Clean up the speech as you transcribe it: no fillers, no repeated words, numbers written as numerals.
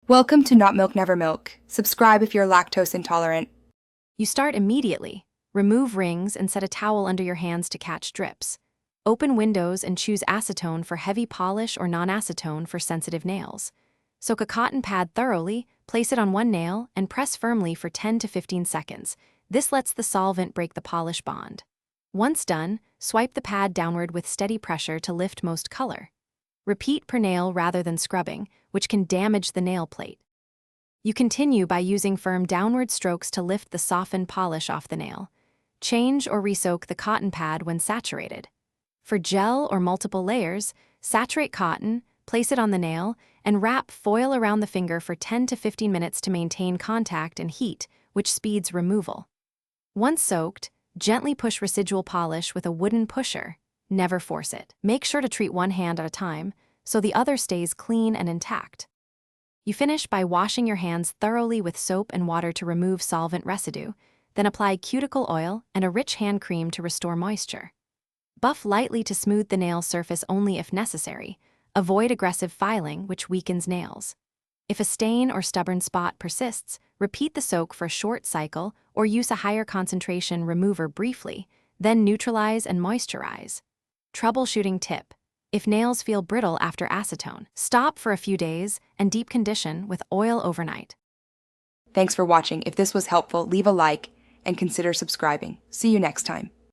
Welcome to Not Milk Never Milk. Subscribe if you're lactose intolerant. You start immediately. Remove rings and set a towel under your hands to catch drips. Open windows and choose acetone for heavy polish or non-acetone for sensitive nails. Soak a cotton pad thoroughly, place it on one nail, and press firmly for 10 to 15 seconds. This lets the solvent break the polish bond. Once done, swipe the pad downward with steady pressure to lift most color. Repeat per nail rather than scrubbing, which can damage the nail plate. You continue by using firm downward strokes to lift the softened polish off the nail. Change or resoak the cotton pad when saturated. For gel or multiple layers, saturate cotton, place it on the nail, and wrap foil around the finger for 10 to 15 minutes to maintain contact and heat, which speeds removal. Once soaked, gently push residual polish with a wooden pusher. Never force it. Make sure to treat one hand at a time, so the other stays clean and intact. You finish by washing your hands thoroughly with soap and water to remove solvent residue, then apply cuticle oil and a rich hand cream to restore moisture. Buff lightly to smooth the nail surface only if necessary. Avoid aggressive filing, which weakens nails. If a stain or stubborn spot persists, repeat the soak for a short cycle or use a higher concentration remover briefly, then neutralize and moisturize. Troubleshooting tip. If nails feel brittle after acetone, stop for a few days and deep condition with oil overnight. Thanks for watching. If this was helpful, leave a like and consider subscribing. See you next time.